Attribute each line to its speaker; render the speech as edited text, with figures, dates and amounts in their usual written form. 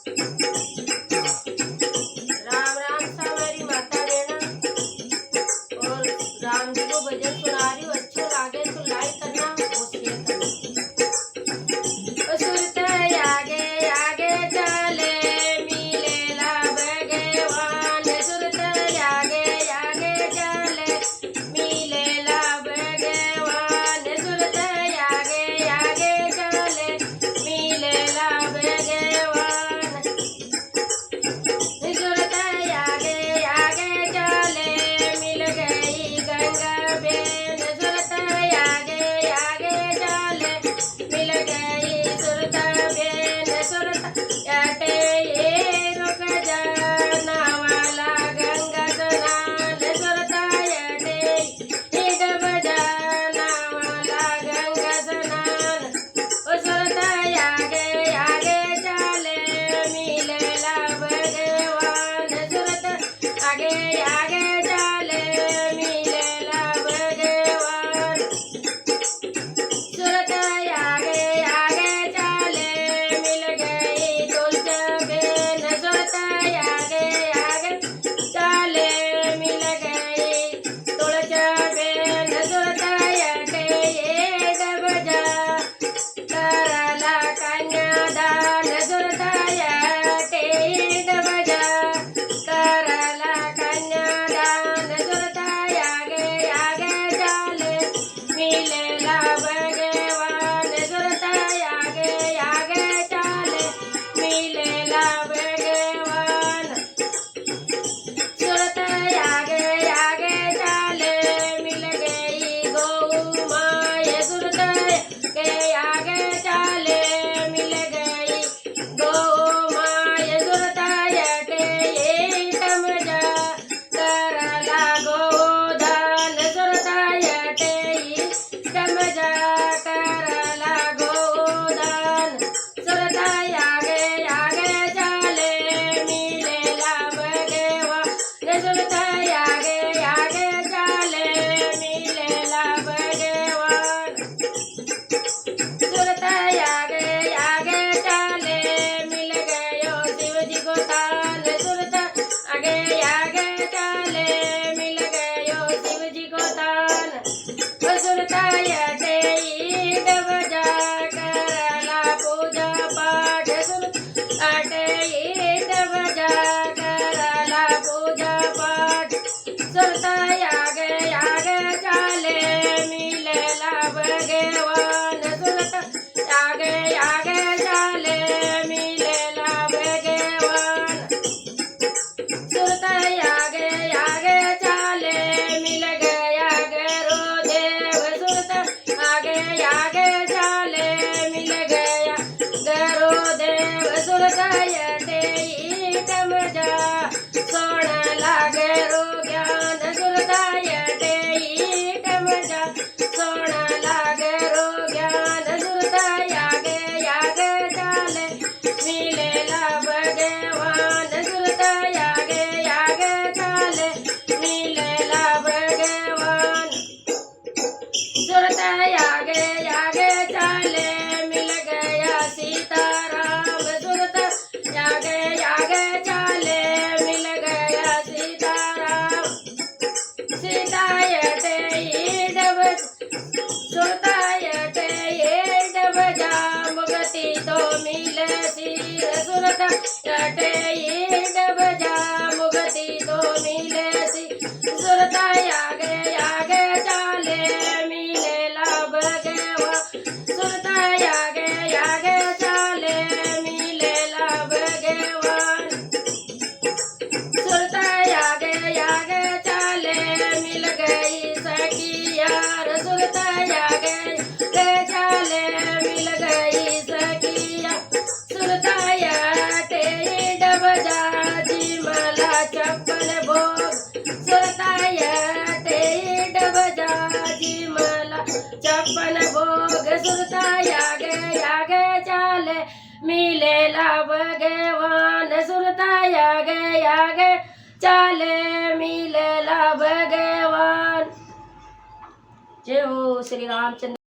Speaker 1: राम राम सावरी माता बेना और राम जी को भजन सुना रही हूँ। अच्छे लागे तो लाइक करना और शेयर करना। सुरत आगे आगे चले मिलेला भगवान, सुरत आगे आगे चले मिलेला भगवान, सुरत आगे आगे चले मिलेला भगवान, सुरत आगे आगे चले मिल गई गंगा बेन, सुरत आगे आगे चले मिल गई सुरत बेन, सुरत याटे ये रुक जाना वाला गंगा स्नान, सुरत याटे ये डब जाना वाला गंगा स्नान, ओ सुरत आगे आगे चले मिलेला भगवान, सुरत आगे आगे चले मिलेला भगवान, सुरत आगे आगे चले मिल गई तुलसी बेन, सुरत आगे आगे चले मिल गई तुलसी बेन, सुरत याटे ये डब जा करला कन्यादान, सुरत याटे ये डब जा करला कन्यादान, सुरत आगे आगे चले मिलेला भगवान, सुरत आगे आगे चले मिलेला भगवान, सुरत आगे आगे चले मिल गई गौ माय, सुरत आगे आगे चले मिल गई गौ माय, सुरत याटे ये तम जा करला गोदान, सुरत याटे ये तम जा करला गोदान, सुरत आगे आगे चले मिलेला भगवान, सुरत आगे आगे चले मिलेला भगवान, सुरत आगे आगे चले मिल गयो शिव जी को तान, सुरत आगे आगे चले मिल गयो शिव जी को तान, ओ सुरत याटे ये डब जा करला पूजा पाठ, सुरत आटे ये डब जा करला पूजा पाठ, सुरत आगे आगे चले मिलेला भगवान, सुरत आगे आगे चले मिलेला भगवान, सुरत आगे आगे चले मिल गया गरो देव, सुरत आगे आगे चले मिल गया गरो देव, सुरत याटे ये तम जा सोना लागे रो ज्ञान, सुरत याटे ये तम जा सोना लागे रो ज्ञान, सुरत आगे आगे चले मिलेला भगवान, सुरत आगे आगे चले मिलेला भगवान, सुरत आगे आगे चले मिल गया सीताराम, सुरत आगे आगे चले मिल गया सीताराम, सीता याटे ये डब सुरत याटे ये डब जा मुक्ति तो मिले सीर, सुरत याटे ये डब जा मुक्ति तो मिले सी, सुरत आगे आगे चले मिलेला भगवान, सुरत आगे आगे चले मिलेला भगवान, सुरत आगे आगे चले मिल गई सखियार, सुरत आगे चले मिल गई सखिया, सुरत याटे डब जा जी मला चप्पन भोग, सुरत याटे डब जा जी मला चप्पन भोग, सुरत आगे आगे चले मिलेला भगवान, सुरत आगे आगे चले मिलेला भगवान। जय हो श्री रामचंद्र।